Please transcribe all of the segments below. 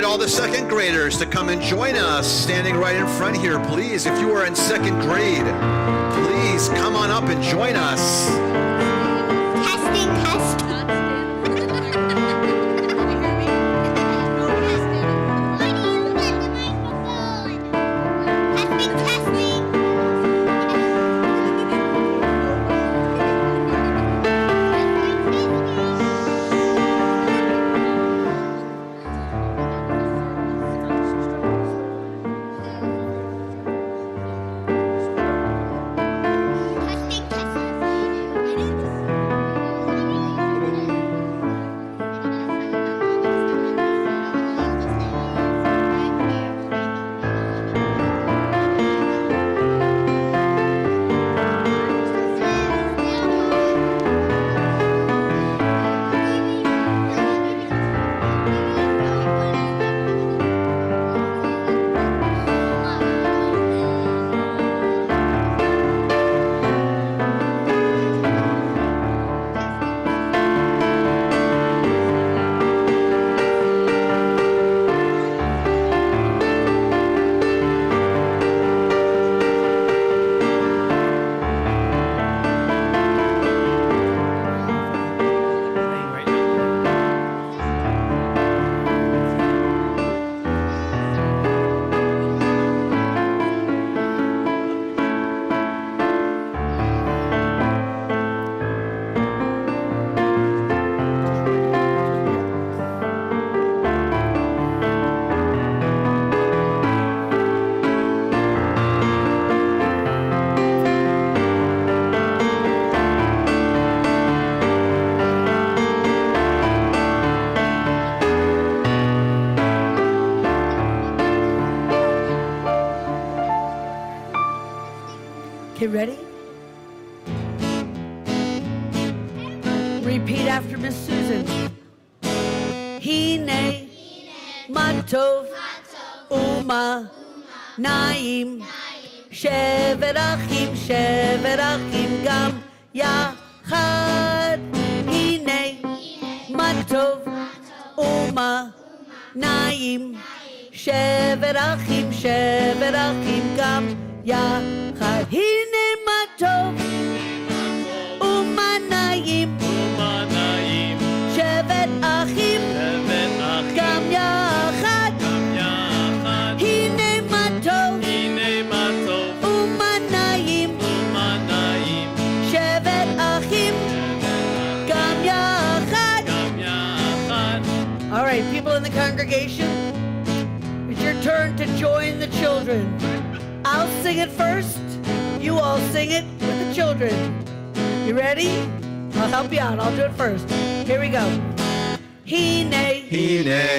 invite all the second graders to come and join us, standing right in front here, please. If you are in second grade, please come on up and join us. Testing, testing. Okay, ready? Repeat after Miss Susan. Hine, Matov, Uma, Naim, Shevet Achim, Gam, Yachad. Hine, Matov, Uma, Naim, Shevet Achim, Gam, Yachad. Hine, Matov, Uma, Naim, Shevet Achim, Gam Yachad. Hine Matov, Uma Naim, Shevet Achim, Gam Yachad. All right, people in the congregation, it's your turn to join the children. I'll sing it first. You all sing it with the children. You ready? I'll help you out. I'll do it first. Here we go. Hine,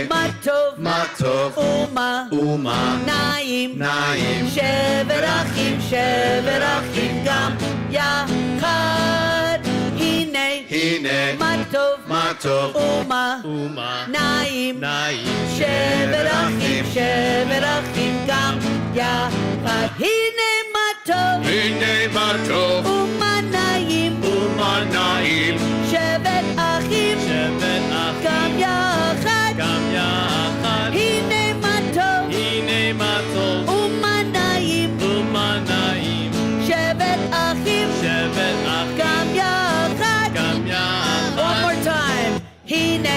Matov, Uma, Naim, Shevet Achim, Gam Yachad. Hine, Matov, Uma, Naim, Shevet Achim, Gam Yachad. Hine Matov, Uma, Naim, Shevet Achim, Gam Yachad. Hine Matov, Uma, Naim, Shevet Achim, Gam Yachad. One more time. Hine,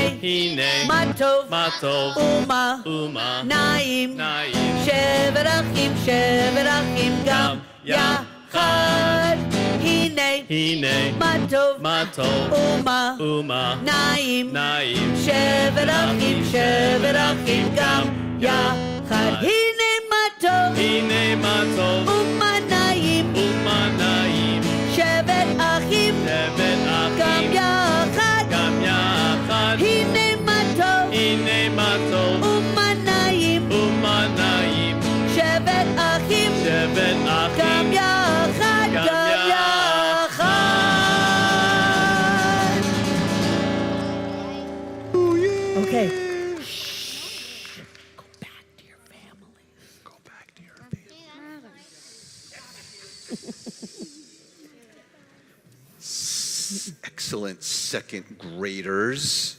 Matov, Uma, Naim, Shevet Achim, Gam Yachad. Hine, Matov, Uma, Naim, Shevet Achim, Gam Yachad. Hine Matov, Uma, Naim, Shevet Achim, Gam Yachad. Hine Matov, Uma, Naim, Shevet Achim, Gam Yachad. Okay. Shh. Go back to your families. Excellent second graders.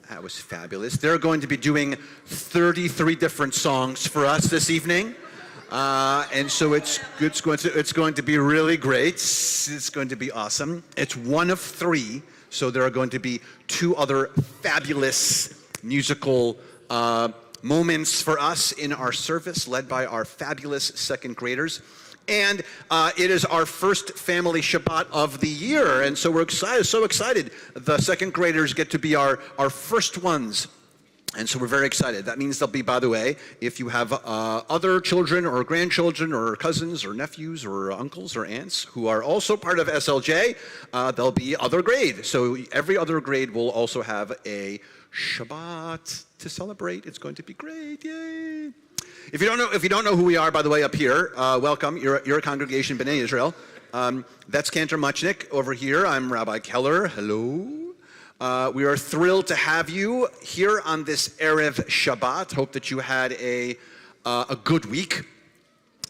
That That was fabulous. They're going to be doing 33 different songs for us this evening. And so it's going to be really great. It's going to be awesome. It's one of three, so there are going to be two other fabulous musical moments for us in our service, led by our fabulous second graders. And it is our first family Shabbat of the year, and so we're excited, so excited. The second graders get to be our first ones. And so we're very excited. That means they'll be, by the way, if you have other children or grandchildren or cousins or nephews or uncles or aunts who are also part of SLJ, they'll be other grade. So every other grade will also have a Shabbat to celebrate. It's going to be great, yay. If you don't know who we are, by the way, up here, welcome. You're a congregation, B'nai Israel. That's Cantor Muchnick over here. I'm Rabbi Keller. Hello. We are thrilled to have you here on this Erev Shabbat. Hope that you had a good week,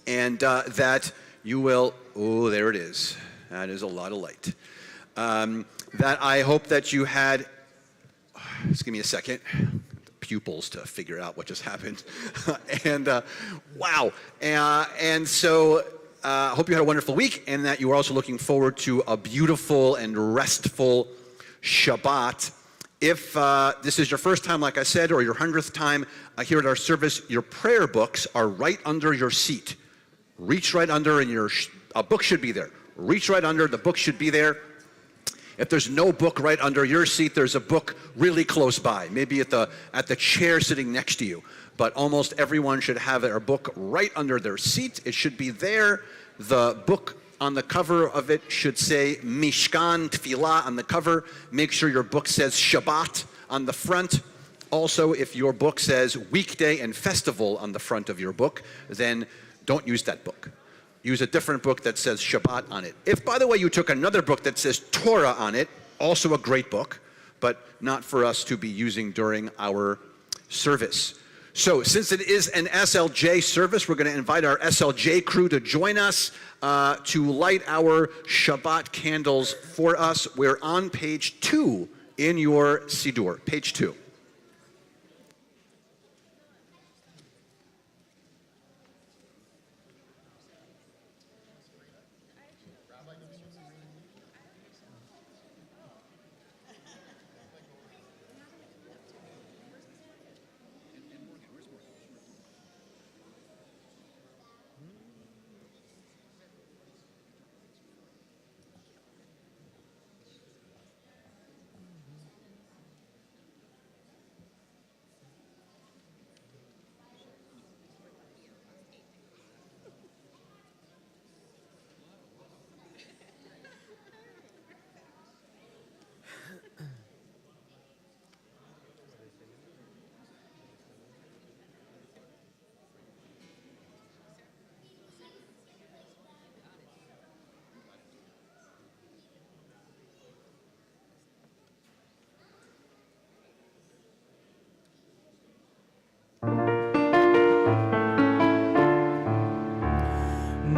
and that you will. Oh, there it is. That is a lot of light. That I hope that you had. Just give me a second. Pupils to figure out what just happened. And wow. And so hope you had a wonderful week, and that you are also looking forward to a beautiful and restful Shabbat. If this is your first time, like I said, or your 100th time here at our service, your prayer books are right under your seat. Reach right under, and a book should be there. Reach right under, the book should be there. If there's no book right under your seat, there's a book really close by, maybe at the chair sitting next to you. But almost everyone should have their book right under their seat. It should be there. The book on the cover of it should say Mishkan Tfilah on the cover. Make sure your book says Shabbat on the front. Also, if your book says weekday and festival on the front of your book, then don't use that book. Use a different book that says Shabbat on it. If, by the way, you took another book that says Torah on it, also a great book, but not for us to be using during our service. So since it is an SLJ service, we're going to invite our SLJ crew to join us to light our Shabbat candles for us. We're on page 2 in your Siddur, page 2.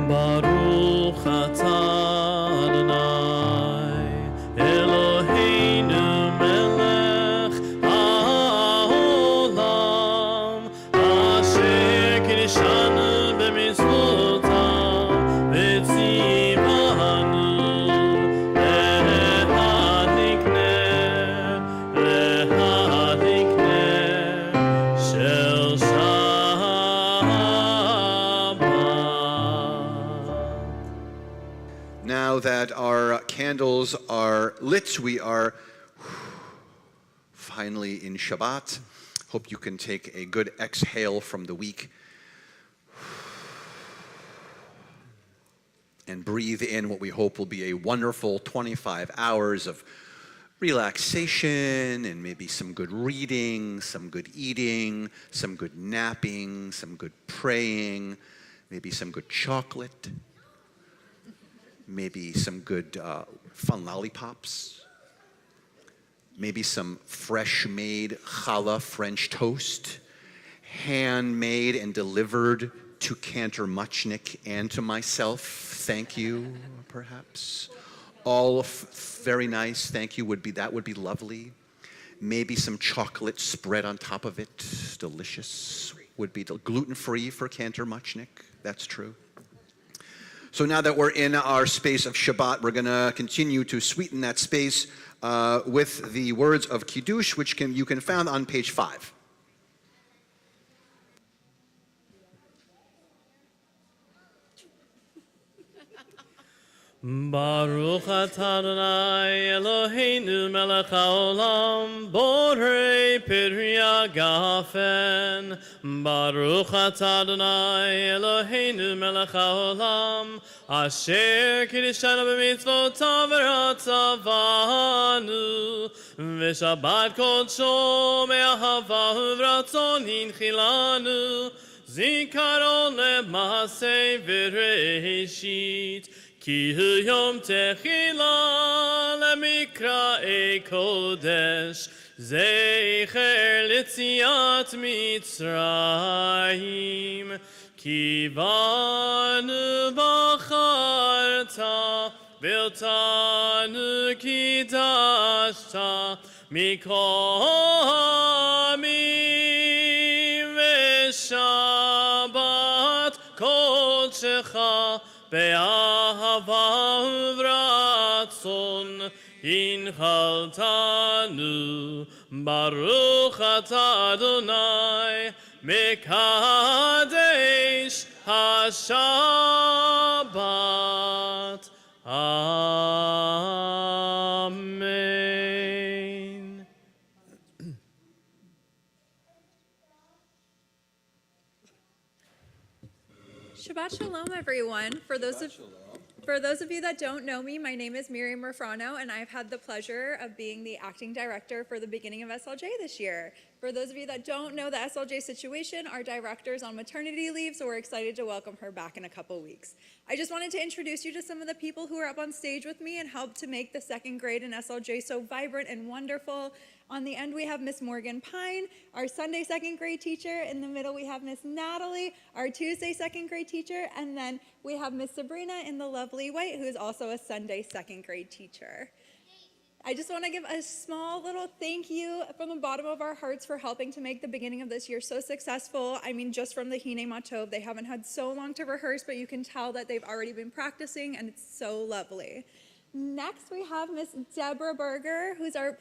Baruch atah Adonai Eloheinu melech haolam asher kiddushanu b'mitzvotav v'tzivanu lehalikneh shel Now that our candles are lit, we are finally in Shabbat. Hope you can take a good exhale from the week and breathe in what we hope will be a wonderful 25 hours of relaxation and maybe some good reading, some good eating, some good napping, some good praying, maybe some good chocolate. Maybe some good fun lollipops, maybe some fresh-made challah French toast, handmade and delivered to Cantor Muchnick and to myself. Thank you, perhaps. All very nice. Thank you. That would be lovely. maybe some chocolate spread on top of it. Delicious. Would be gluten-free for Cantor Muchnick. That's true. So now that we're in our space of Shabbat, we're going to continue to sweeten that space with the words of Kiddush, which you can find on page 5. Baruch atah Adonai Eloheinu melech haolam borei peri hagafen. Baruch atah Adonai Eloheinu melech haolam asher kiddushanu b'mitzvotav v'ratzavanu v'shabbat kodsho me'ahava u'vratzon hinchilanu zikaron le'maseh v'reishit Ki hu yom techila lemikra kodesh zecher litziat Mitzrayim ki banu bacharta viltanu kidashta mikol hamim v'shabbat kodshecha Be'ahava uvratzon inchaltanu Baruch atah Adonai Mekadesh HaShabbat Amen. Shabbat Shalom, everyone. For those of you that don't know me, my name is Miriam Refrano, and I've had the pleasure of being the acting director for the beginning of SLJ this year. For those of you that don't know the SLJ situation, our director's on maternity leave, so we're excited to welcome her back in a couple weeks. I just wanted to introduce you to some of the people who are up on stage with me and helped to make the second grade in SLJ so vibrant and wonderful. On the end, we have Miss Morgan Pine, our Sunday second grade teacher. In the middle, we have Miss Natalie, our Tuesday second grade teacher. And then we have Miss Sabrina in the lovely white, who is also a Sunday second grade teacher. I just want to give a small little thank you from the bottom of our hearts for helping to make the beginning of this year so successful. I mean, just from the Hine Matov, they haven't had so long to rehearse, but you can tell that they've already been practicing, and it's so lovely. Next, we have Miss Deborah Berger, who's our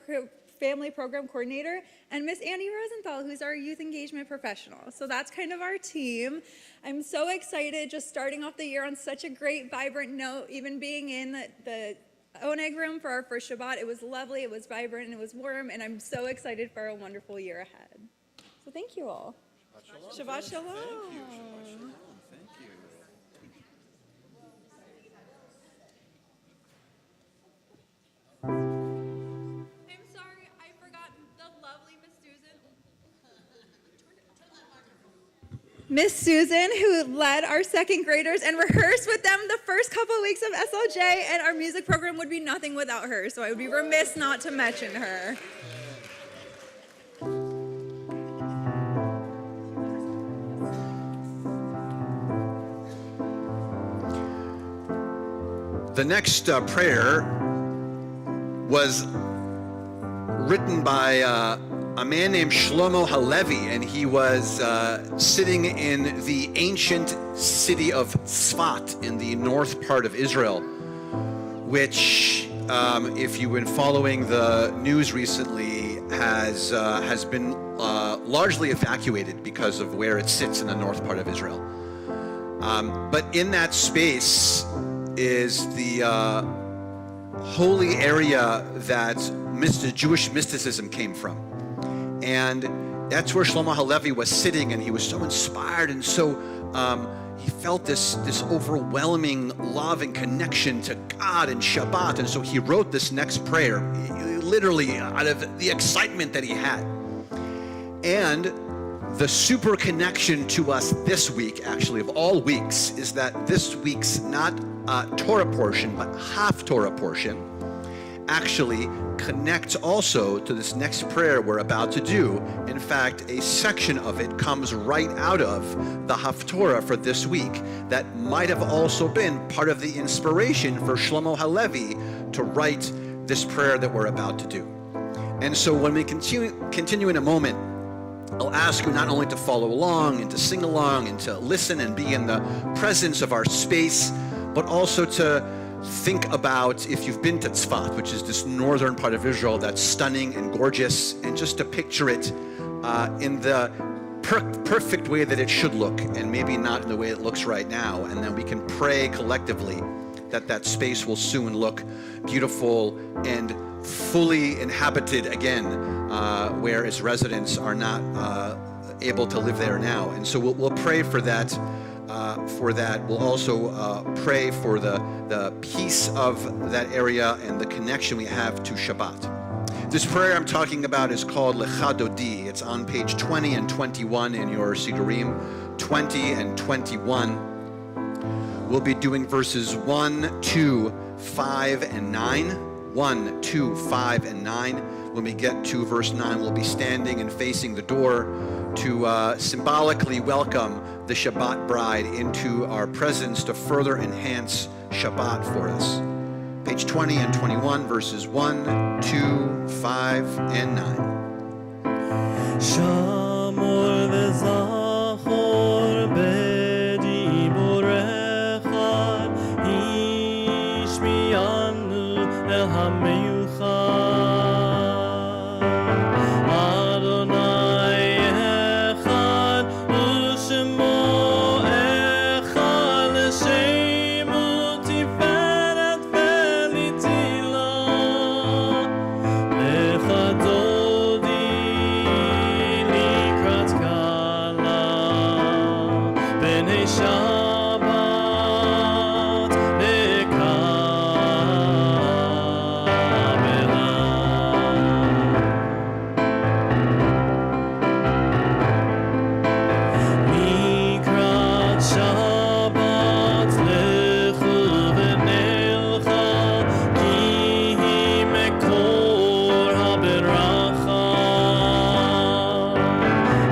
family program coordinator, and Miss Annie Rosenthal, who's our youth engagement professional. So that's kind of our team. I'm so excited just starting off the year on such a great, vibrant note, even being in the Oneg room for our first Shabbat. It was lovely, it was vibrant, and it was warm, and I'm so excited for a wonderful year ahead. So thank you all. Shabbat Shalom. Thank you. Shabbat Shalom. Thank you. I'm sorry, I forgot the lovely Miss Susan. Miss Susan, who led our second graders and rehearsed with them the first couple of weeks of SLJ, and our music program would be nothing without her, so I would be remiss not to mention her. The next prayer was written by a man named Shlomo Halevi, and he was sitting in the ancient city of Tzfat in the north part of Israel, which, if you've been following the news recently, has been largely evacuated because of where it sits in the north part of Israel. But in that space is the holy area that Jewish mysticism came from. And that's where Shlomo Halevi was sitting, and he was so inspired, and so he felt this overwhelming love and connection to God and Shabbat, and so he wrote this next prayer, literally out of the excitement that he had. And the super connection to us this week, actually, of all weeks, is that this week's not Torah portion, but half Torah portion, actually connects also to this next prayer we're about to do. In fact, a section of it comes right out of the Haftorah for this week that might have also been part of the inspiration for Shlomo Halevi to write this prayer that we're about to do. And so when we continue in a moment, I'll ask you not only to follow along and to sing along and to listen and be in the presence of our space, but also to think about if you've been to Tzfat, which is this northern part of Israel that's stunning and gorgeous, and just to picture it in the perfect way that it should look, and maybe not in the way it looks right now. And then we can pray collectively that that space will soon look beautiful and fully inhabited again, where its residents are not able to live there now. And so we'll pray for that. We'll also pray for the peace of that area and the connection we have to Shabbat. This prayer I'm talking about is called Lecha Dodi. It's on page 20 and 21 in your Sidurim, 20 and 21. We'll be doing verses 1, 2, 5, and 9. 1, 2, 5, and 9. When we get to verse 9, we'll be standing and facing the door to symbolically welcome the Shabbat bride into our presence to further enhance Shabbat for us. Page 20 and 21, verses 1, 2, 5, and 9. Shamor v'zachor b'diborecha hishmi'anu el hameyuchad Adonai echad u'shemo echad l'shemu tiferet v'litila lecha dodi likrat kala b'nei Shabbat lekabela. Likrat Shabbat lechu v'nelcha ki hi mekor haberacha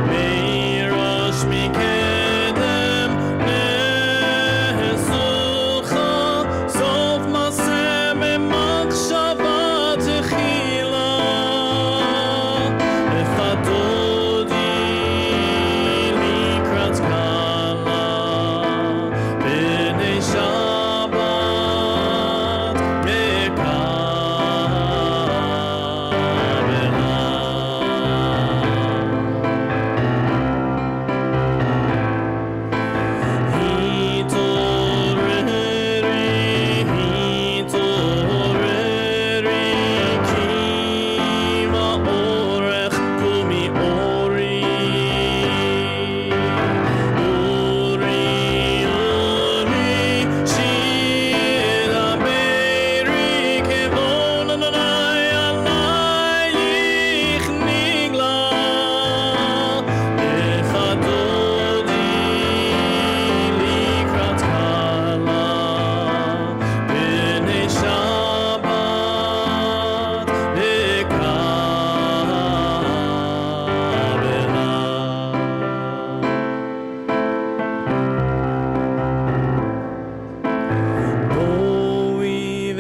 meirosh mikedem nehesucha sof maseh memachshava techila lecha dodi likrat kala b'nei Shabbat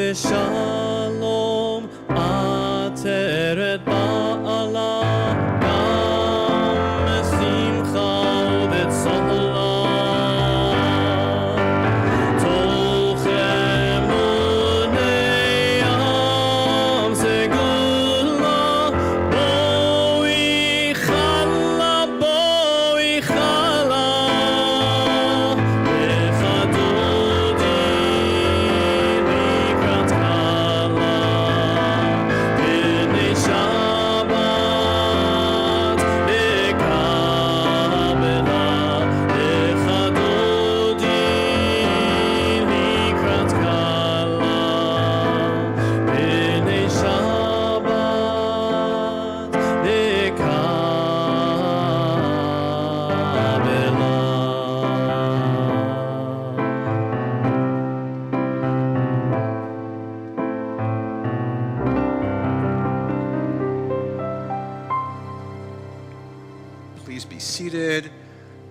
Shalom ateret ba'ala gam simcha u'betzola toch emunei am segula boi chala lecha dodi likrat kala b'nei Shabbat lekabela lecha dodi likrat kala b'nei Shabbat Please be seated.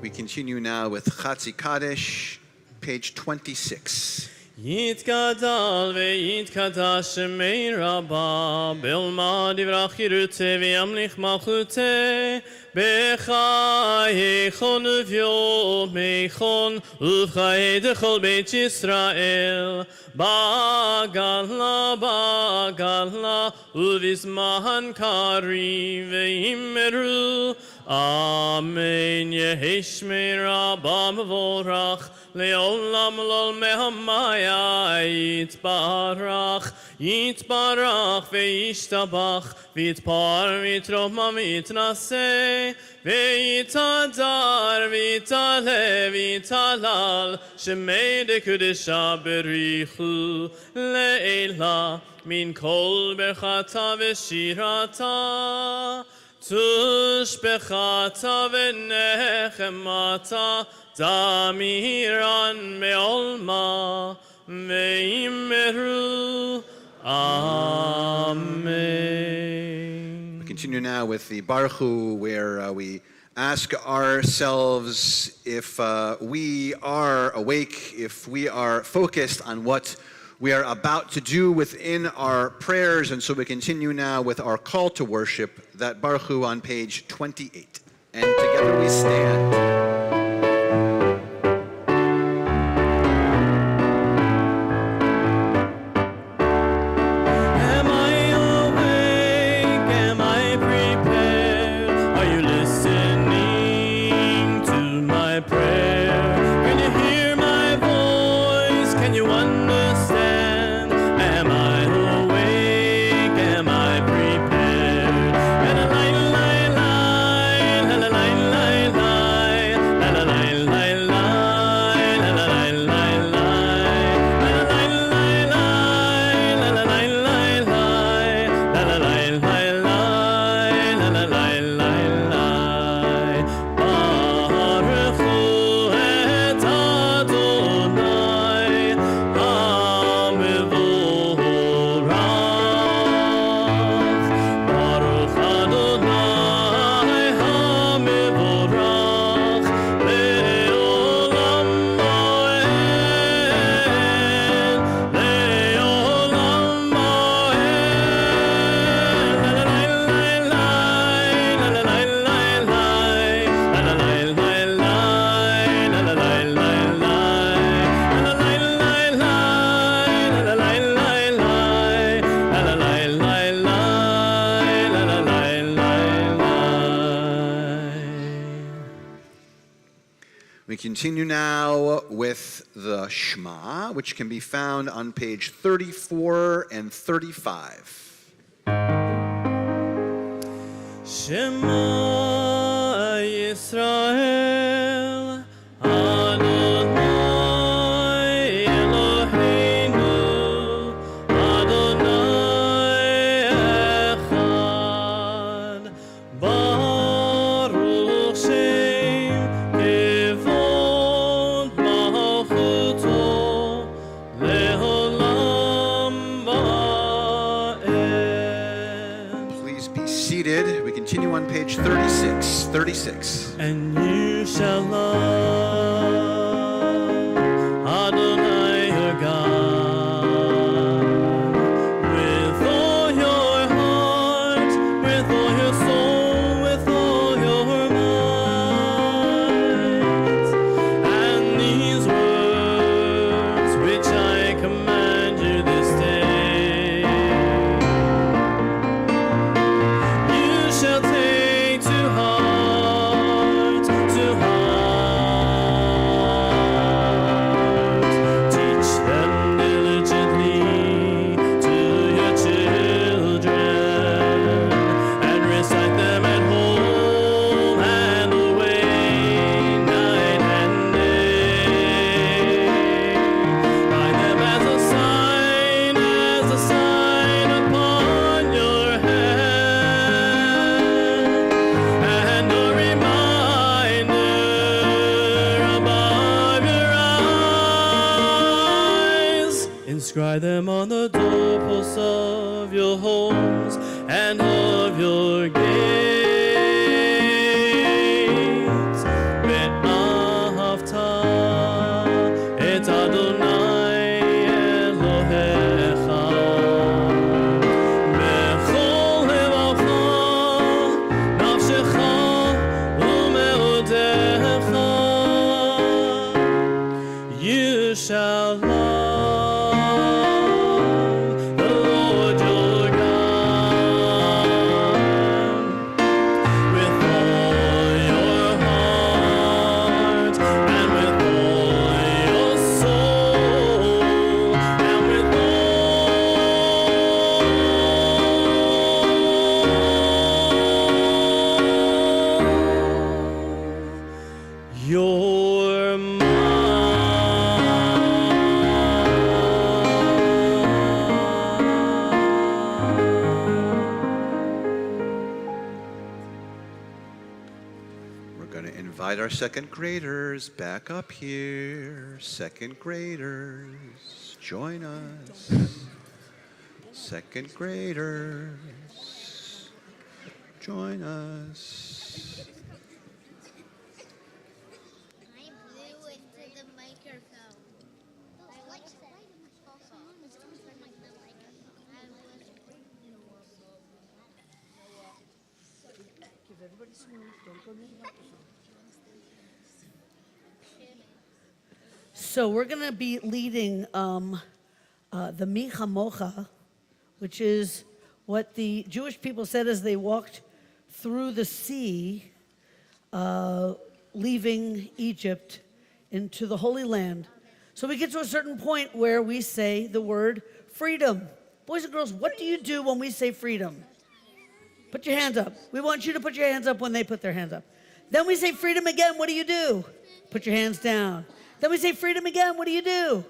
We continue now with Chatzi Kaddish, page 26. יתגדל ויתקדש שמי רבה, בלמד יברח חירותי וימליך מלכותי, בחייכון וביומייכון, ובחיי דכל בית ישראל, בגלה בגלה, ובזמן קריב ויאמרו, אמן יהי שמי רבה מבורך, לעולם לא מהמיה יתברך, יתברך וישתבח, ויתפאר ויתרומם ויתנשא, ויתהדר ויתעלה ויתהלל, שמי דקדושה בריחו לעילה, מן כל ברכתה ושירתה, תושבחתה ונחמתה, דמירן מעולמה, ואמרו Amen. We continue now with the Baruch Hu, where we ask ourselves if we are awake, if we are focused on what we are about to do within our prayers. And so we continue now with our call to worship, that Baruch Hu on page 28. And together we stand. Continue now with the Shema, which can be found on page 34 and 35. Shema Yisrael, Adonai Eloheinu, Adonai Echad, Baruch Shem Kevod Malchuto, Leolam Va'ed. Please be seated. We continue on page 36. 36. And you shall love Adonai your God with all your heart, with all your soul, with all your might. And these words which I command you this day, you shall take to heart, teach them diligently to your children, and recite them at home and away, night and day. Write them as a sign upon your hand, and a reminder above your eyes. Inscribe them on the doorposts of your homes and of your gates. Ve'ahavta et Adonai invite our second graders back up here. Second graders, join us. Second graders, join us. I blew into the microphone. So we're going to be leading the Micha Mocha, which is what the Jewish people said as they walked through the sea, leaving Egypt into the Holy Land. So we get to a certain point where we say the word freedom. Boys and girls, what do you do when we say freedom? Put your hands up. We want you to put your hands up when they put their hands up. Then we say freedom again. What do? Put your hands down. Then we say freedom again. What do?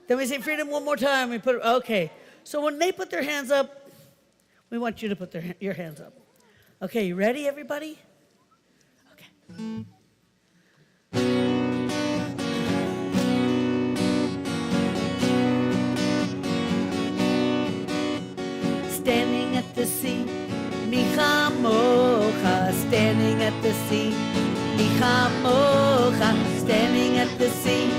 Then we say freedom one more time. We put, okay. So when they put their hands up, we want you to put your hands up. Okay, you ready, everybody? Okay. Standing at the sea, Micha Mocha, standing at the sea, Micha Mocha, standing at the sea,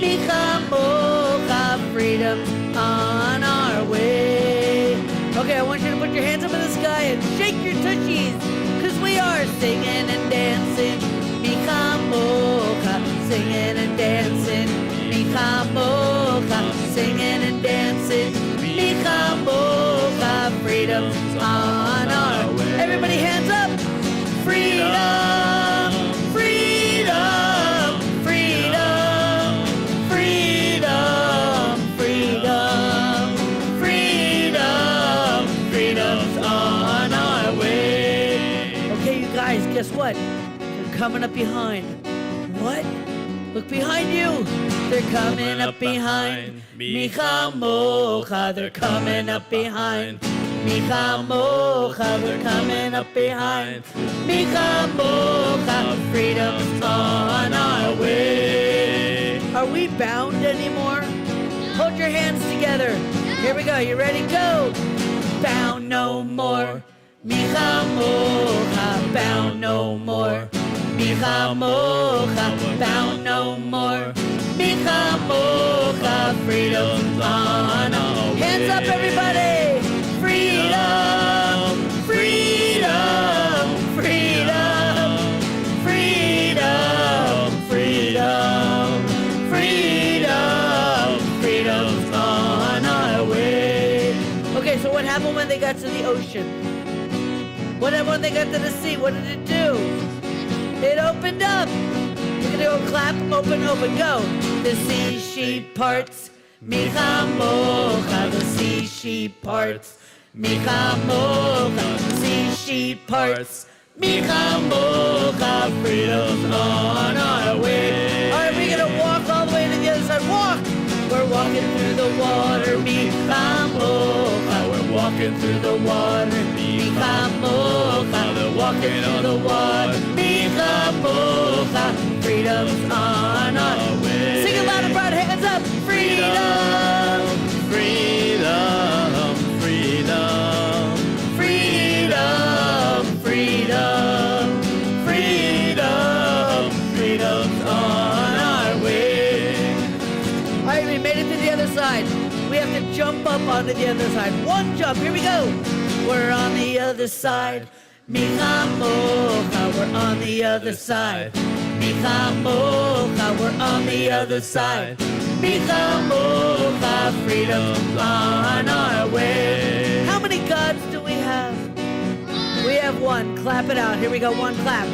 Micha Mocha, freedom on our way. Okay, I want you to put your hands up in the sky and shake your tushies, because we are singing and dancing, Micha Mocha, singing and dancing, Micha Mocha, singing and dancing, Micha Mocha, freedom on our way. Everybody hands up. Freedom, freedom, freedom, freedom, freedom, freedom, freedom's on our way. Okay, you guys, guess what? They're coming up behind. What? Look behind you. They're coming up behind. Micha Mocha, they're coming up behind. Micha Mocha, they're coming up behind. Micha Mocha, freedom's on our way. Are we bound anymore? Hold your hands together. Here we go. You ready? Go. Bound no more. Micha Mocha, bound no more. Micha Mocha, bound no more. Micha Mocha, freedom's on our way. Hands up, everybody. Freedom, freedom, freedom, freedom, freedom, freedom, freedom's on our way. Okay, so what happened when they got to the ocean? What happened when they got to the sea? What did it do? It opened up. We're gonna go clap, open, open, go. The sea sheep parts, Micha Mocha, the sea sheep parts. Micha Mocha, sea sheep parts. Micha Mocha, freedom's on our way. All right, we're gonna walk all the way to the other side. Walk! We're walking through the water. Micha Mocha, we're walking through the water. Micha Mocha, they're walking on the water. Micha Mocha, freedom's on our way. Sing it loud and proud, hands up. Freedom, freedom, freedom, freedom, freedom, freedom, freedom's on our way. All right, we made it to the other side. We have to jump up onto the other side. One jump, here we go. We're on the other side. Micha Mocha, we're on the other side. Micha Mocha, we're on the other side. Micha Mocha, freedom's on our way. How many gods do we have? We have one. Clap it out. Here we go. One clap.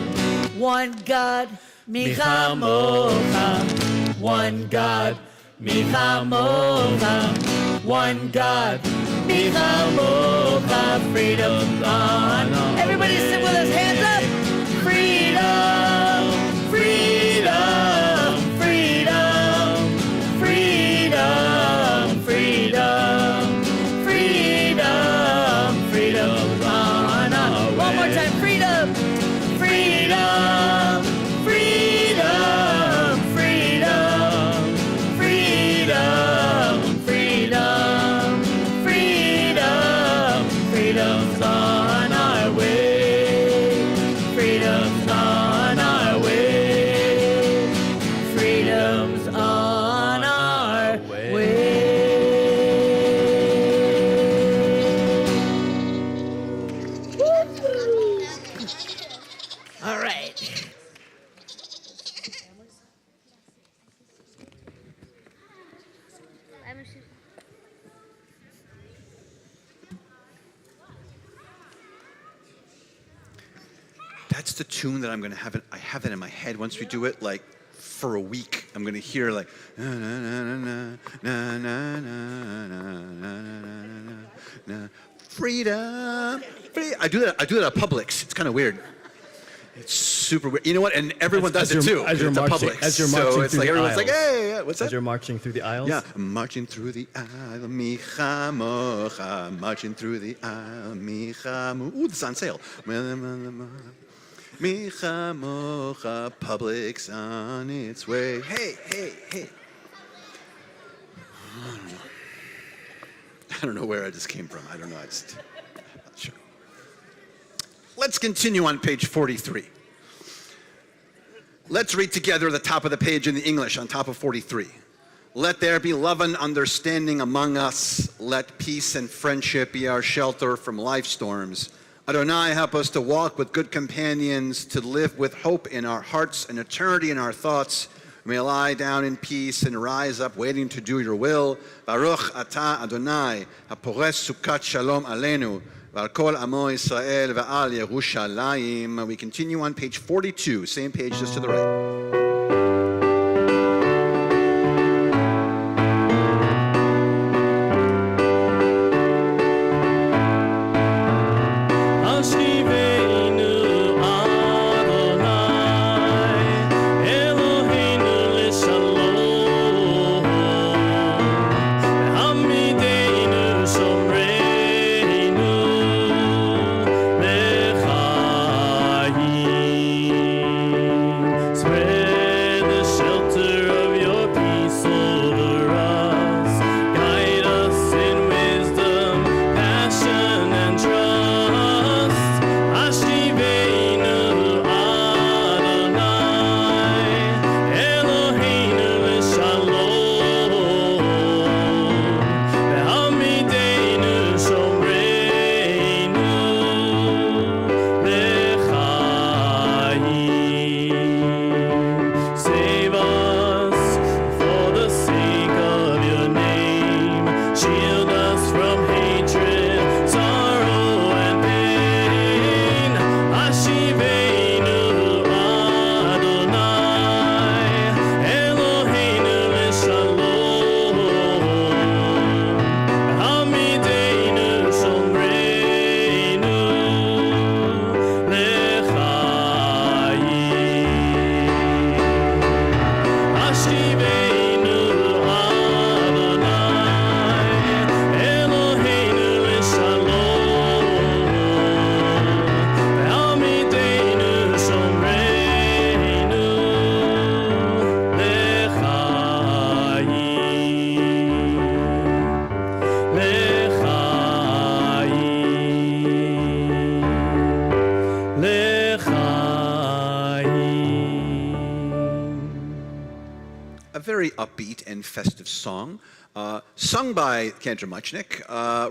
One God. Micha Mocha. One God. Micha Mocha. One God. Micha Mocha. Freedom's on. Everybody sing with us. Hands up. Freedom. Freedom. Freedom. Freedom. Freedom. Freedom. Freedom's on. One more time. Freedom. Freedom. Freedom. that's the tune that I'm going to have. I have that in my head. Once we do it, like for a week, I'm going to hear like na na na na na na na na na freedom. I do that at Publix. It's kind of weird. It's super weird. You know what? And everyone does it too. As you're marching, So it's like everyone's like, hey, what's that? As you're marching through the aisles. Yeah, marching through the aisle, micha mocha, marching through the aisle, micha mocha. Ooh, this is on sale. Micha mocha, Publix on its way. Hey, hey, hey. I don't know where I just came from. I don't know. I'm not sure. Let's continue on page 43. Let's read together the top of the page in the English on top of 43. Let there be love and understanding among us. Let peace and friendship be our shelter from life storms. Adonai, help us to walk with good companions, to live with hope in our hearts and eternity in our thoughts. We may lie down in peace and rise up waiting to do your will. Baruch atah Adonai, hapores sukat shalom aleinu. We continue on page 42, same page just to the right. Very upbeat and festive song, sung by Cantor Muchnick,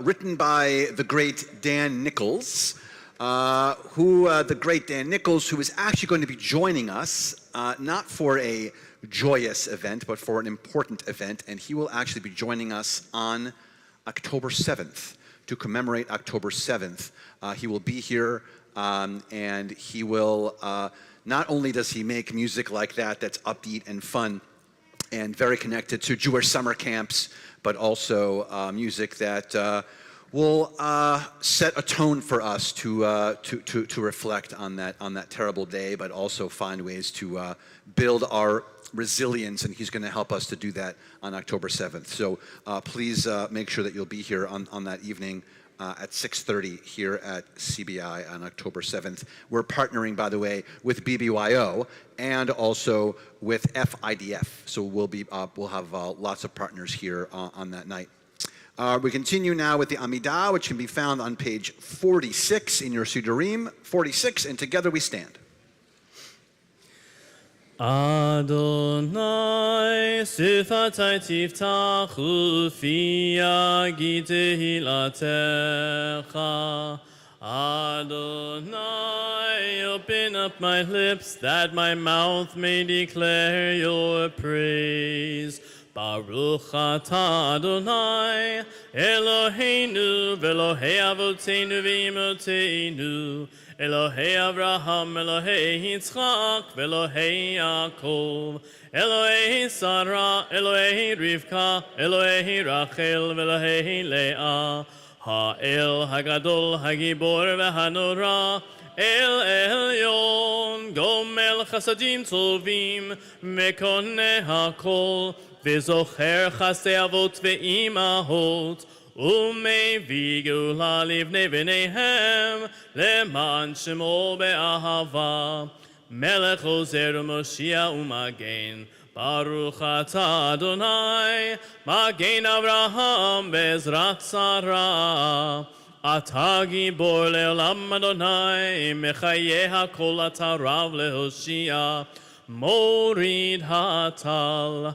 written by the great Dan Nichols, the great Dan Nichols, who is actually going to be joining us, not for a joyous event, but for an important event, and he will actually be joining us on October 7th, to commemorate October 7th. He will be here, and he will, not only does he make music like that that's upbeat and fun, and very connected to Jewish summer camps, but also music that will set a tone for us to reflect on that terrible day, but also find ways to build our resilience, and he's going to help us to do that on October 7th. So please make sure that you'll be here on that evening at 6:30 here at CBI on October 7th. We're partnering, by the way, with BBYO and also with FIDF. So we'll have lots of partners here on that night. We continue now with the Amidah, which can be found on page 46 in your Sidurim, 46, and together we stand. Adonai sifatai tiftachu fi yagi tehilatecha. Adonai, open up my lips that my mouth may declare your praise. Baruch atah Adonai, Eloheinu, v'Elohei avotenu v'imotenu, Elohei Avraham, Elohei Yitzchak, Elohei Yaakov, Elohei Sarah, Elohei Rivka, Elohei Rachel, Elohei Leah, Ha'el Hagadol, Hagibor, Vehanora, El Elyon, Gomel Chasadim Tovim, Mekone HaKol, V'zocher Chasei Avot Ve'imahot, ומביא גאולה לבני בניהם למען שמו באהבה. מלך עוזר ומושיע ומגן, ברוך אתה אדוני, מגן אברהם בעזרת שרה. אתה גיבור לעולם אדוני, מחיה הכל אתה רב להושיע, מוריד הטל.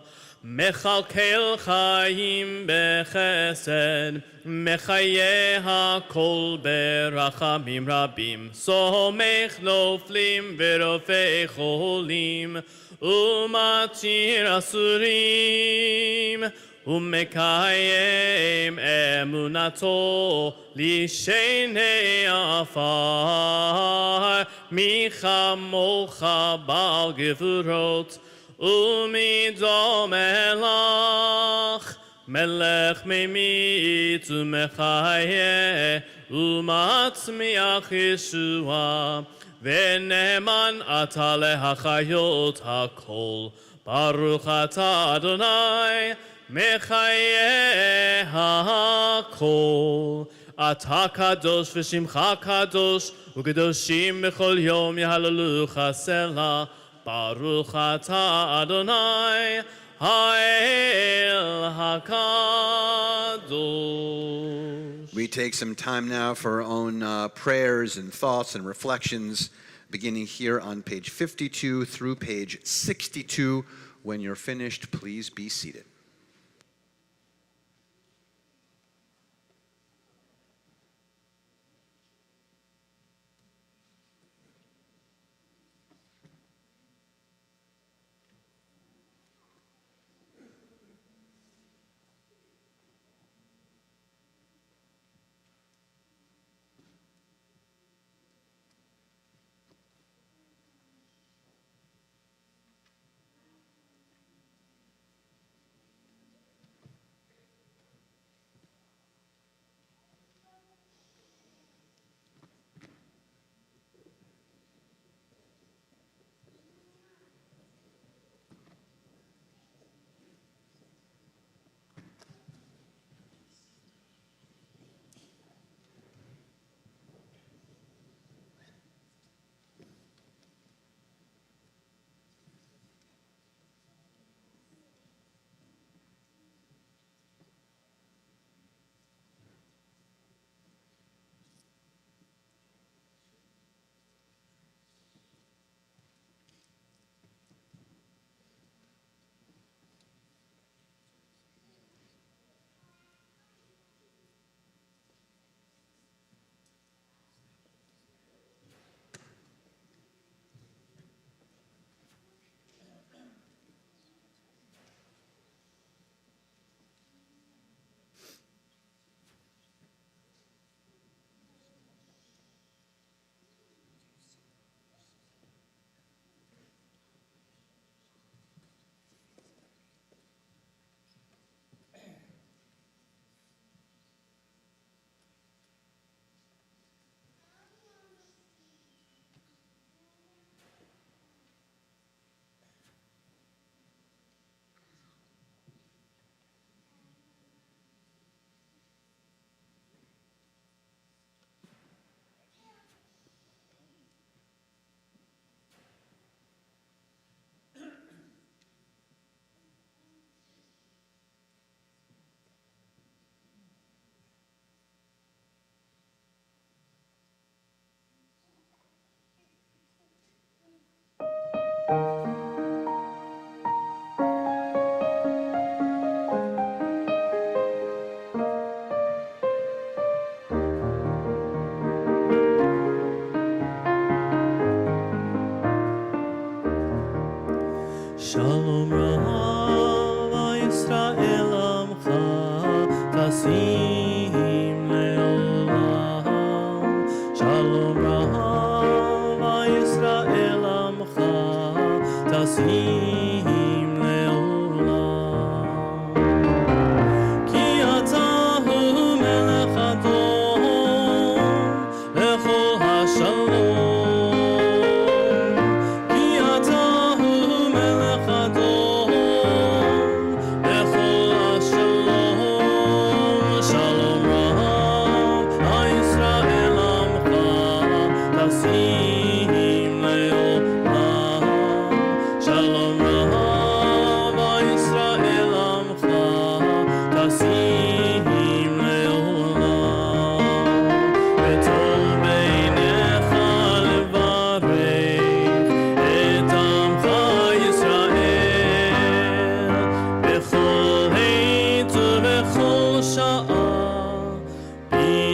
מכלכל חיים בחסד, מחיה הכל ברחמים רבים, סומך נופלים ורופא חולים, ומתיר אסורים, ומקיים אמונתו לשני עפר, מי כמוך בעל גבורות, ומידו מלך, מלך ממית ומחיה, ומצמיח ישועה, ונאמן אתה להחיות הכל. ברוך אתה אדוני, מחיה הכל. אתה קדוש ושמך קדוש, וקדושים בכל יום יהללוך סלה. Baruch atah Adonai Ha'el HaKadosh. We take some time now for our own prayers and thoughts and reflections, beginning here on page 52 through page 62. When you're finished, please be seated.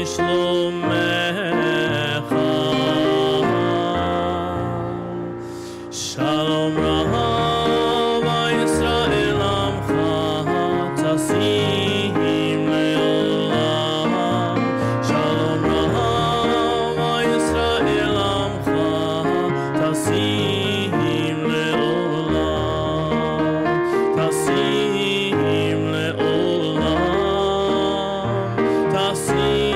shlomecha. Shalom Rava Yisrael Amcha Tasim Leolam. Shalom Rava Yisrael Amcha Tasim Leolam. Tasim Leolam. Tasim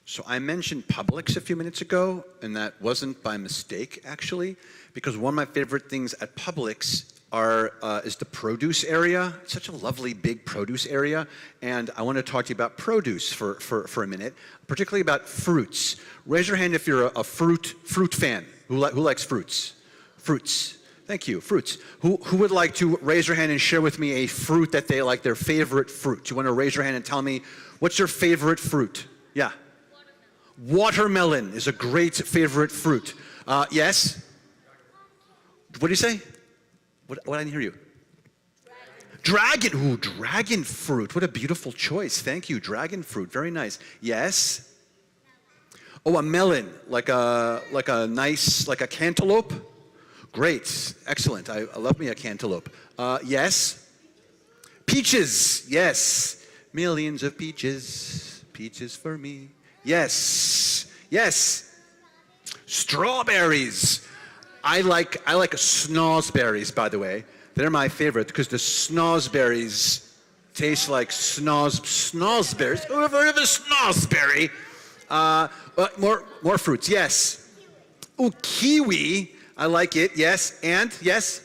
So I mentioned Publix a few minutes ago, and that wasn't by mistake, actually, because one of my favorite things at Publix is the produce area. It's such a lovely, big produce area, and I want to talk to you about produce for a minute, particularly about fruits. Raise your hand if you're a fruit fan. Who likes fruits? Fruits. Thank you, fruits. Who would like to raise your hand and share with me a fruit that they like, their favorite fruit? You want to raise your hand and tell me, what's your favorite fruit? Yeah. Watermelon is a great favorite fruit. Yes? What do you say? What I didn't hear you. Dragon. Ooh, dragon fruit. What a beautiful choice. Thank you. Dragon fruit. Very nice. Yes? Oh, a melon. Like a nice, like a cantaloupe? Great. Excellent. I love me a cantaloupe. Yes? Peaches. Yes. Millions of peaches. Peaches for me. Yes. Yes. Strawberries. I like snozberries, by the way. They're my favorite because the snozberries taste like snozberries. Who ever heard of a snozberry? More fruits. Yes. Ooh, kiwi. I like it. Yes. And yes.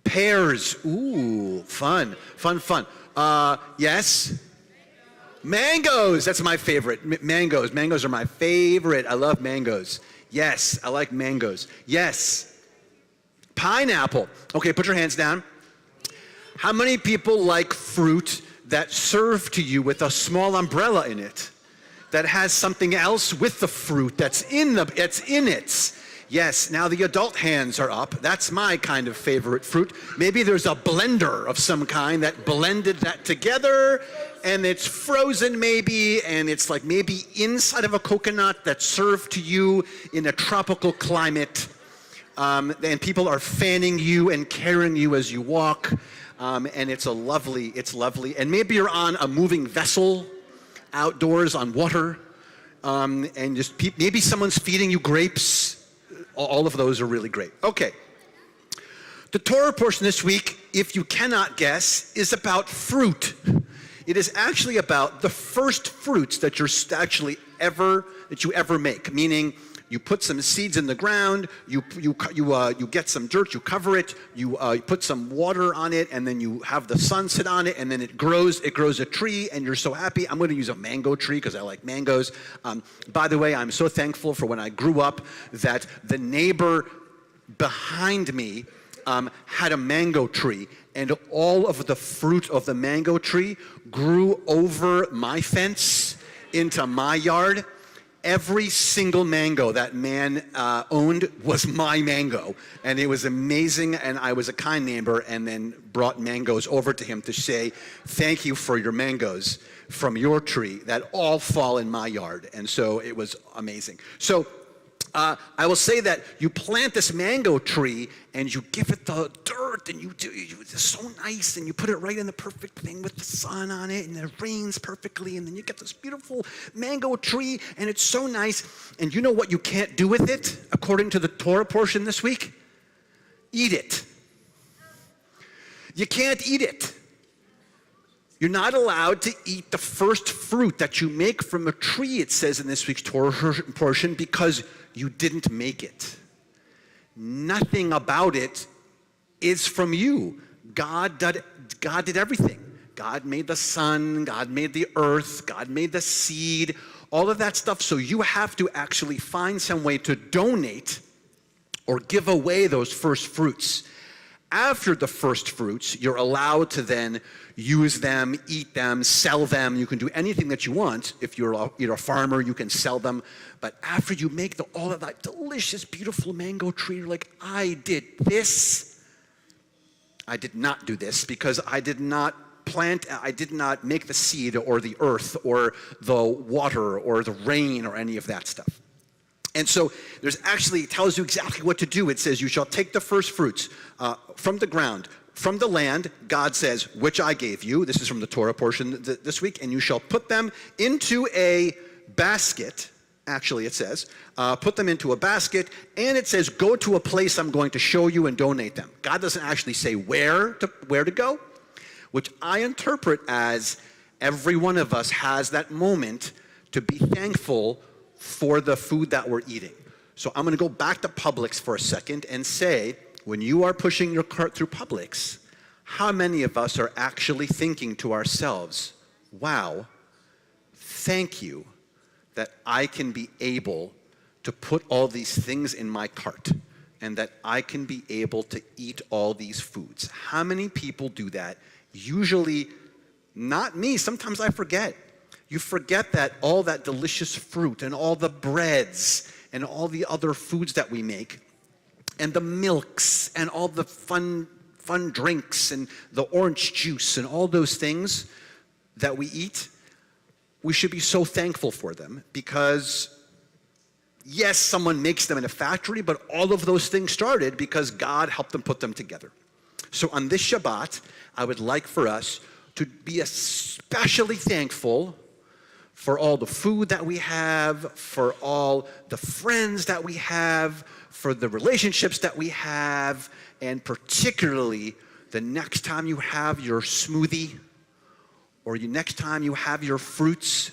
Pears. Ooh, fun. Yes. Mangoes, that's my favorite. Mangoes are my favorite. I love mangoes. Yes, I like mangoes. Yes. Pineapple. Okay, put your hands down. How many people like fruit that serve to you with a small umbrella in it? That has something else with the fruit that's in it. Yes, now the adult hands are up. That's my kind of favorite fruit. Maybe there's a blender of some kind that blended that together, and it's frozen maybe, and it's like maybe inside of a coconut that's served to you in a tropical climate, and people are fanning you and carrying you as you walk, and it's lovely, and maybe you're on a moving vessel outdoors on water, and just maybe someone's feeding you grapes. All of those are really great. Okay. The Torah portion this week, if you cannot guess, is about fruit. It is actually about the first fruits that you ever make. Meaning, you put some seeds in the ground, you get some dirt, you cover it, you put some water on it, and then you have the sun sit on it, and then it grows a tree, and you're so happy. I'm going to use a mango tree because I like mangoes. By the way, I'm so thankful for when I grew up that the neighbor behind me had a mango tree, and all of the fruit of the mango tree grew over my fence into my yard. Every single mango that man owned was my mango, and it was amazing, and I was a kind neighbor and then brought mangoes over to him to say, thank you for your mangoes from your tree that all fall in my yard, and so it was amazing. So I will say that you plant this mango tree and you give it the dirt and it's so nice, and you put it right in the perfect thing with the sun on it, and it rains perfectly, and then you get this beautiful mango tree, and it's so nice. And you know what you can't do with it, according to the Torah portion this week? Eat it. You can't eat it. You're not allowed to eat the first fruit that you make from a tree, it says in this week's Torah portion, because you didn't make it. Nothing about it is from you. God did everything. God made the sun, God made the earth, God made the seed, all of that stuff. So you have to actually find some way to donate or give away those first fruits. After the first fruits, you're allowed to then use them, eat them, sell them. You can do anything that you want. If you're a farmer, you can sell them. But after you make all of that delicious, beautiful mango tree, you're like, I did this. I did not do this because I did not make the seed or the earth or the water or the rain or any of that stuff. And so it tells you exactly what to do. It says, you shall take the first fruits from the ground, from the land, God says, which I gave you. This is from the Torah portion this week. And you shall put them into a basket. Actually, it says, put them into a basket. And it says, go to a place I'm going to show you and donate them. God doesn't actually say where to go, which I interpret as every one of us has that moment to be thankful for the food that we're eating. So I'm going to go back to Publix for a second and say, when you are pushing your cart through Publix, how many of us are actually thinking to ourselves, wow, thank you that I can be able to put all these things in my cart and that I can be able to eat all these foods? How many people do that? Usually not me. Sometimes I forget. You forget that all that delicious fruit and all the breads and all the other foods that we make and the milks and all the fun drinks and the orange juice and all those things that we eat, we should be so thankful for them because, yes, someone makes them in a factory, but all of those things started because God helped them put them together. So on this Shabbat, I would like for us to be especially thankful for all the food that we have, for all the friends that we have, for the relationships that we have, and particularly the next time you have your smoothie, or next time you have your fruits,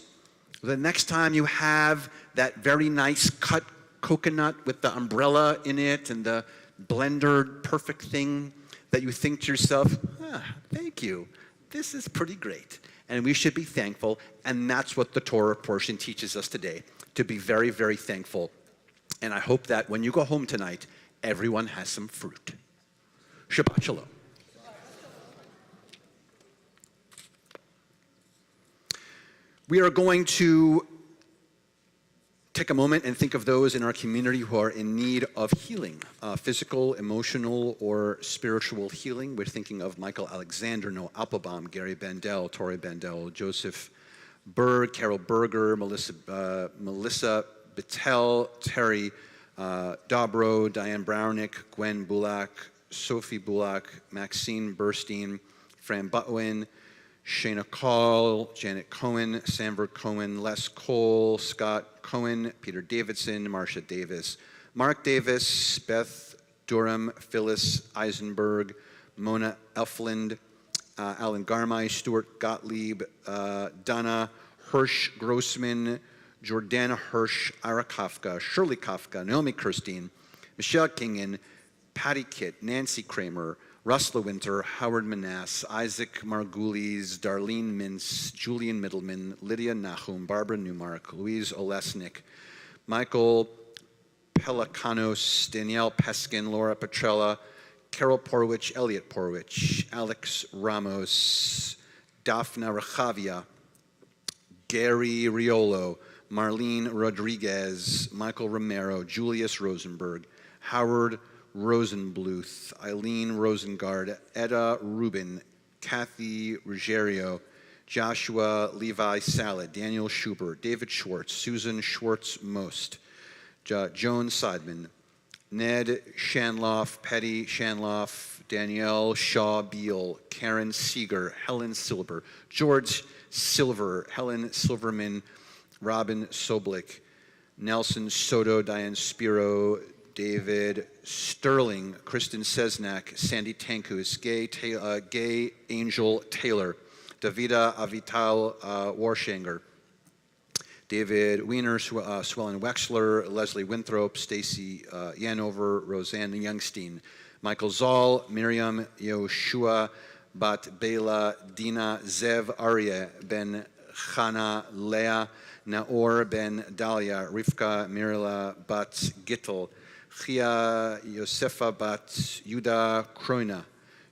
the next time you have that very nice cut coconut with the umbrella in it and the blender perfect thing that you think to yourself, thank you, this is pretty great. And we should be thankful, and that's what the Torah portion teaches us today, to be very, very thankful. And I hope that when you go home tonight, everyone has some fruit. Shabbat Shalom. We are going to take a moment and think of those in our community who are in need of healing, physical, emotional, or spiritual healing. We're thinking of Michael Alexander, Noah Applebaum, Gary Bandel, Tori Bandel, Joseph Berg, Carol Berger, Melissa Bittel, Terry Dobro, Diane Brownick, Gwen Bulak, Sophie Bulak, Maxine Burstein, Fran Butwin, Shayna Call, Janet Cohen, Sanford Cohen, Les Cole, Scott Cohen, Peter Davidson, Marcia Davis, Mark Davis, Beth Durham, Phyllis Eisenberg, Mona Elfland, Alan Garmay, Stuart Gottlieb, Donna Hirsch Grossman, Jordana Hirsch, Ira Kafka, Shirley Kafka, Naomi Kirstein, Michelle Kingen, Patty Kitt, Nancy Kramer, Russ Lewinter, Howard Manass, Isaac Margulies, Darlene Mintz, Julian Middleman, Lydia Nahum, Barbara Newmark, Louise Olesnik, Michael Pelikanos, Danielle Peskin, Laura Petrella, Carol Porwich, Elliot Porwich, Alex Ramos, Daphna Rechavia, Gary Riolo, Marlene Rodriguez, Michael Romero, Julius Rosenberg, Howard Rosenbluth, Eileen Rosengard, Etta Rubin, Kathy Ruggiero, Joshua Levi Salad, Daniel Schubert, David Schwartz, Susan Schwartz-Most, Joan Seidman, Ned Shanloff, Petty Shanloff, Danielle Shaw Beal, Karen Seeger, Helen Silber, George Silver, Helen Silverman, Robin Soblik, Nelson Soto, Diane Spiro, David Sterling, Kristen Sesnak, Sandy Tankus, Gay Angel Taylor, Davida Avital Warshanger, David Wiener, Swellen Wexler, Leslie Winthrop, Stacy Yanover, Roseanne Youngstein, Michael Zoll, Miriam Yoshua, Bat Bela, Dina Zev Arya, Ben Chana Leah, Naor Ben Dalia, Rivka Mirla Bat Gittel, Chia Yosefa bat Yuda Kroina,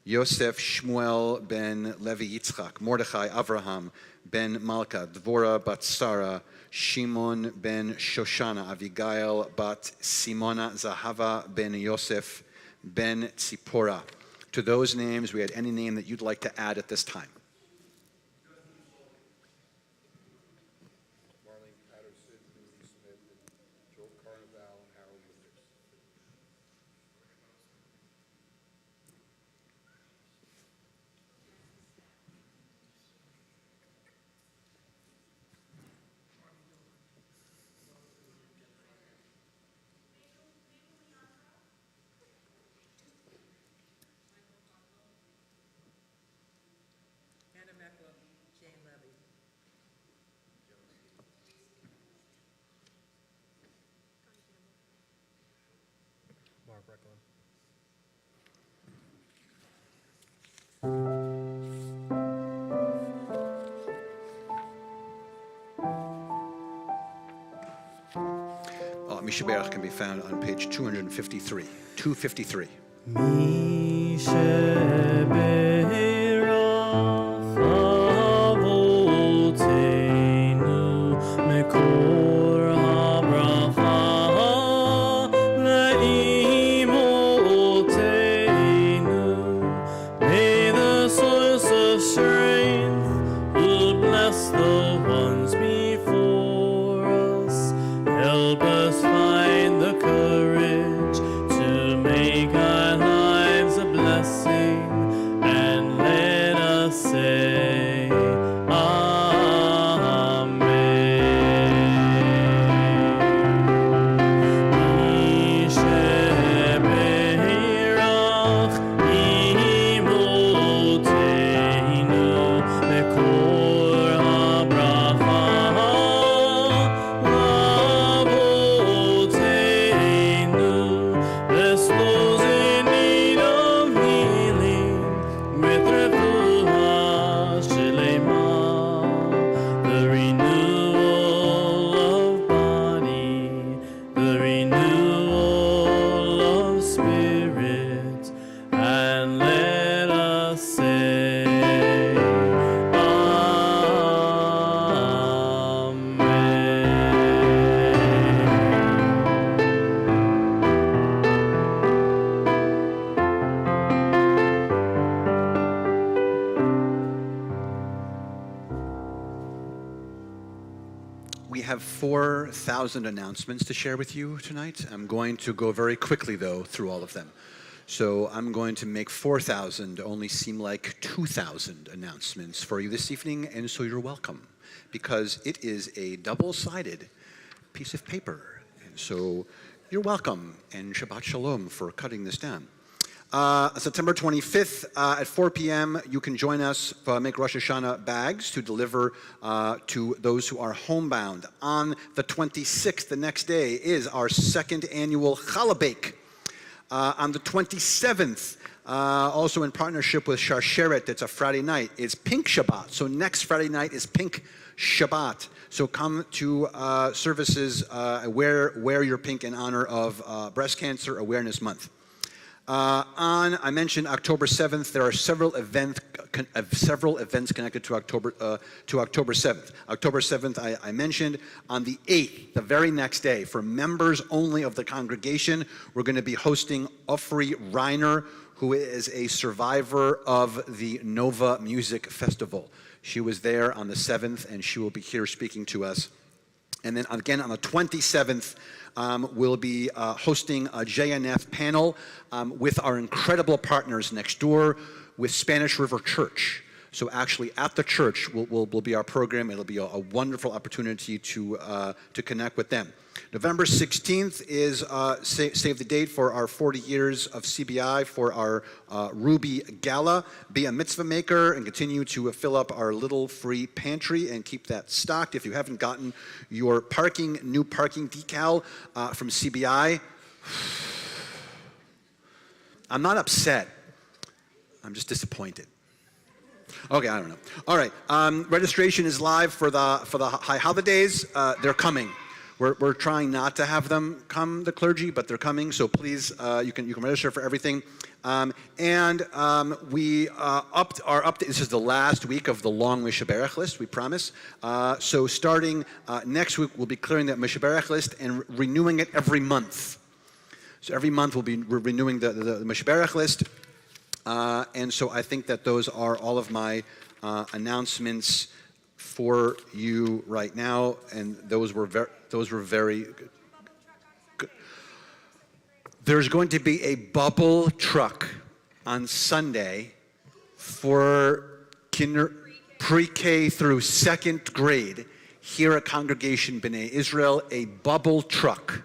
Yosef Shmuel ben Levi Yitzchak, Mordechai Avraham ben Malka, Dvorah bat Sarah, Shimon ben Shoshana, Avigail bat Simona, Zahava ben Yosef ben Tzipora. To those names, we had any name that you'd like to add at this time. Mishaberach can be found on page 253. 253. We have 4,000 announcements to share with you tonight. I'm going to go very quickly, though, through all of them. So I'm going to make 4,000 only seem like 2,000 announcements for you this evening, and so you're welcome, because it is a double-sided piece of paper. And so you're welcome, and Shabbat Shalom for cutting this down. September 25th at 4 p.m., you can join us to make Rosh Hashanah bags to deliver to those who are homebound. On the 26th, the next day, is our second annual Challah Bake. On the 27th, also in partnership with Sharsheret, it's a Friday night, is Pink Shabbat. So next Friday night is Pink Shabbat. So come to services, wear your pink in honor of Breast Cancer Awareness Month. I mentioned October 7th. There are several events connected to October 7th. October 7th, I mentioned. On the 8th, the very next day, for members only of the congregation, we're going to be hosting Ofri Reiner, who is a survivor of the Nova Music Festival. She was there on the 7th, and she will be here speaking to us. And then again on the 27th, we'll be hosting a JNF panel with our incredible partners next door with Spanish River Church. So actually at the church will be our program. It'll be a wonderful opportunity to connect with them. November 16th is save the date for our 40 years of CBI for our Ruby Gala. Be a mitzvah maker and continue to fill up our little free pantry and keep that stocked. If you haven't gotten your new parking decal from CBI, I'm not upset. I'm just disappointed. Okay, I don't know. All right, registration is live for the high holidays. They're coming. We're trying not to have them come, the clergy, but they're coming. So please, you can register for everything. We upped our update. This is the last week of the long Mishaberach list, we promise. So starting next week, we'll be clearing that Mishaberach list and renewing it every month. So every month we're renewing the Mishaberach list. And so I think that those are all of my announcements for you right now, and those were very good. There's going to be a bubble truck on Sunday for pre-K through second grade here at Congregation B'nai Israel, a bubble truck.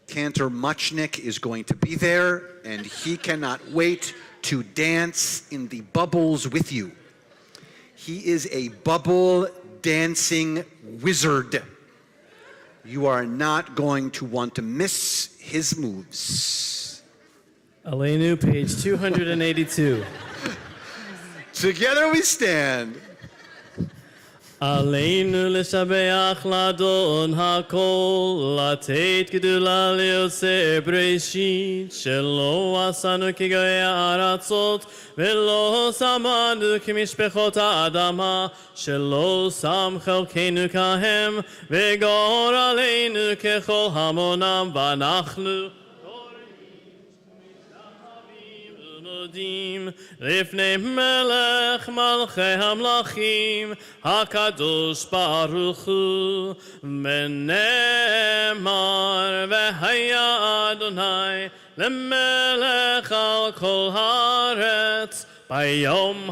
Cantor Muchnick is going to be there, and he cannot wait to dance in the bubbles with you. He is a bubble dancing wizard. You are not going to want to miss his moves. Aleinu, page 282. Together we stand. Aleinu l'shabeach l'adon hakol, לתת גדולה ליוצר בראשית, שלא עשנו כגויי הארצות, ולא שמנו כמשפחות האדמה, שלא שם חלקנו כהם, וגור עלינו ככל המונם, ואנחנו מודים לפני מלך מלכי המלכים הקדוש ברוך הוא ונאמר והיה אדוני למלך על כל הארץ ביום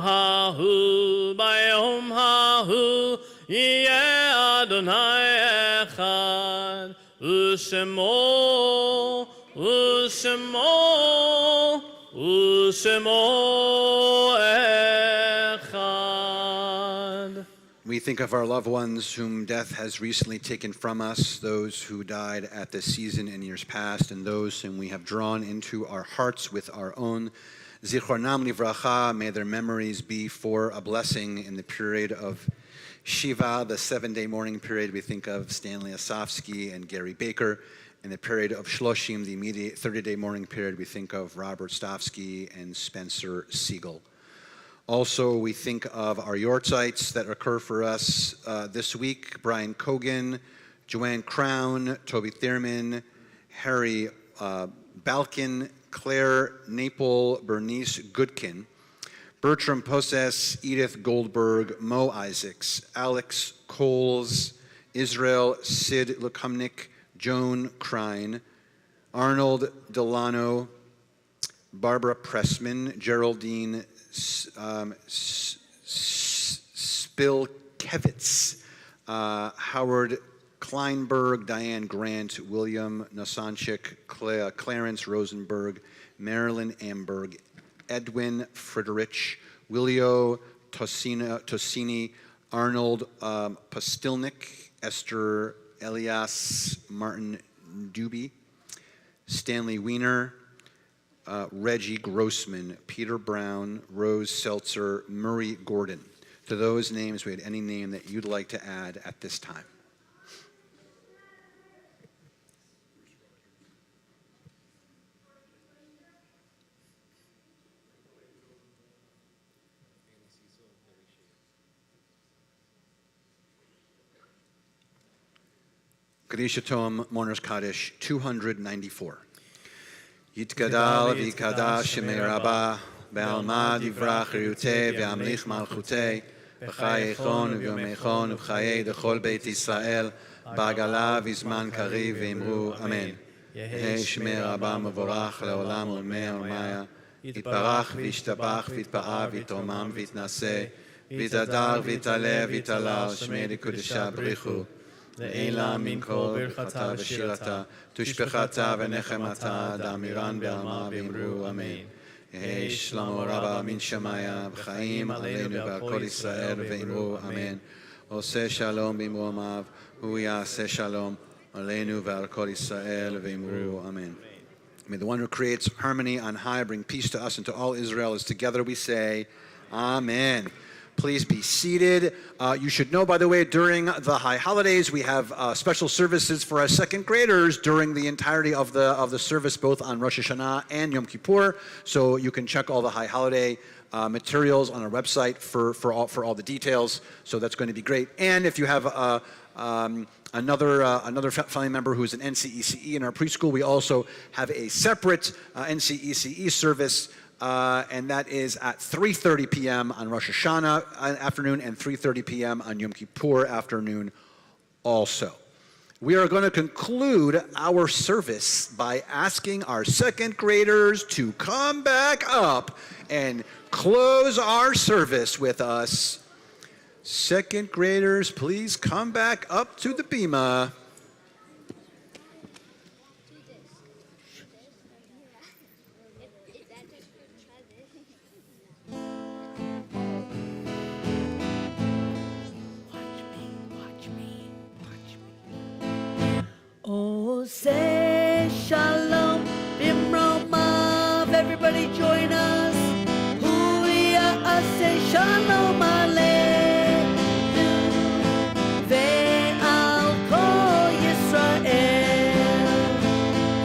ההוא יהיה אדוני אחד ושמו We think of our loved ones whom death has recently taken from us, those who died at this season in years past, and those whom we have drawn into our hearts with our own. Zichronam livracha, may their memories be for a blessing in the period of Shiva, the 7-day mourning period. We think of Stanley Osofsky and Gary Baker. In the period of Shloshim, the immediate 30-day mourning period, we think of Robert Stofsky and Spencer Siegel. Also, we think of our Yortzites that occur for us this week: Brian Cogan, Joanne Crown, Toby Thierman, Harry Balkin, Claire Naple, Bernice Goodkin, Bertram Poses, Edith Goldberg, Mo Isaacs, Alex Coles, Israel Sid Lukumnik, Joan Krein, Arnold Delano, Barbara Pressman, Geraldine Spilkevitz, Howard Kleinberg, Diane Grant, William Nosanchik, Clarence Rosenberg, Marilyn Amberg, Edwin Friedrich, Willio Tosini, Arnold Postilnik, Esther Elias, Martin Duby, Stanley Wiener, Reggie Grossman, Peter Brown, Rose Seltzer, Murray Gordon. To those names, we had any name that you'd like to add at this time. Kaddish Tom, Mourner's Kaddish, 294. Yitgadal v'yikadash shemei Rabbah, ve'alma divrach cherutei ve'amlich malchutei, v'chayechon v'yomechon v'chayei dechol Beit Yisrael, ba'gala v'zman kariv ve'imru amen. Yehei shemei Rabbah mevorach le'olam ulmei ulmaya, yitbarach v'yishtabach v'yitpa'a v'yitromam v'yitnaseh, v'yitadar v'yitale v'yitalal shmei l'kudesha b'richu. לעילה מן כל ברכתה ושירתה, תשבחתה ונחמתה, דאמירן בעלמה ואמרו אמן. יהי שלמה רבה מן שמיה, וחיים עלינו ועל כל ישראל ואמרו אמן. עושה שלום במרומיו, הוא יעשה שלום עלינו ועל כל ישראל ואמרו אמן. May the one who creates harmony on high bring peace to us and to all Israel, as together we say, Amen. Please be seated. You should know, by the way, during the high holidays, we have special services for our second graders during the entirety of the service, both on Rosh Hashanah and Yom Kippur. So you can check all the high holiday materials on our website for all the details. So that's going to be great. And if you have another family member who is an NCECE in our preschool, we also have a separate NCECE service, and that is at 3:30 p.m. on Rosh Hashanah afternoon and 3:30 p.m. on Yom Kippur afternoon also. We are going to conclude our service by asking our second graders to come back up and close our service with us. Second graders, please come back up to the bima. Oh, say shalom, bimromav, everybody join us. Huya, say shalom aleichem, ve'al kol Yisrael,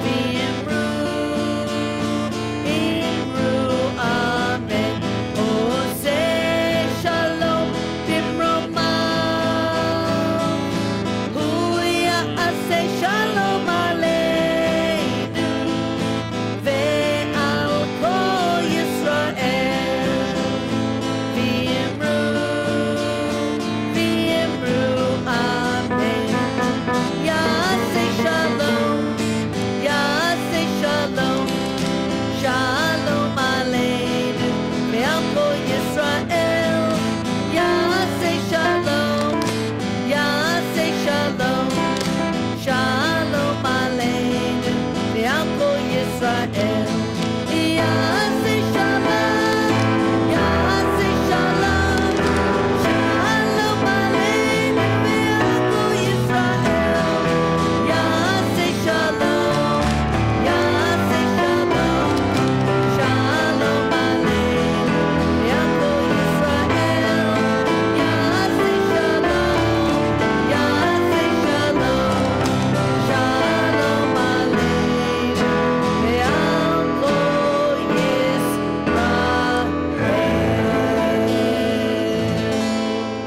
v'imru, amen. Oh, say shalom, bimromav, huya, say shalom aleinu, ve'al kol Yisrael, v'imru, amen. Yaseh shalom, shalom aleinu, ve'al kol Yisrael. Yaseh shalom, shalom aleinu, ve'al kol Yisrael. Yaseh shalom, shalom aleinu, ve'al kol Yisrael. Yaseh shalom, shalom aleinu, ve'al kol Yisrael. Yaseh shalom, shalom aleinu, ve'al kol Yisrael.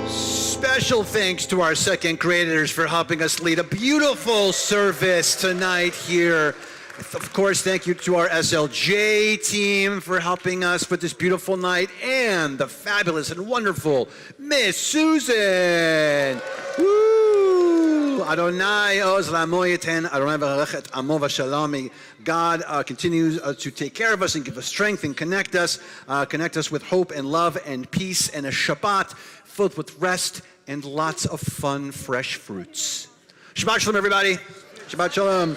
Special thanks to our second graders for helping us lead a beautiful service tonight here. Of course, thank you to our SLJ team for helping us with this beautiful night, and the fabulous and wonderful Miss Susan. Woo! Adonai oz la'amo yiten, Adonai v'arech et amo v'shalom. May God continues to take care of us and give us strength and connect us with hope and love and peace and a Shabbat filled with rest and lots of fun, fresh fruits. Shabbat shalom, everybody. Shabbat shalom.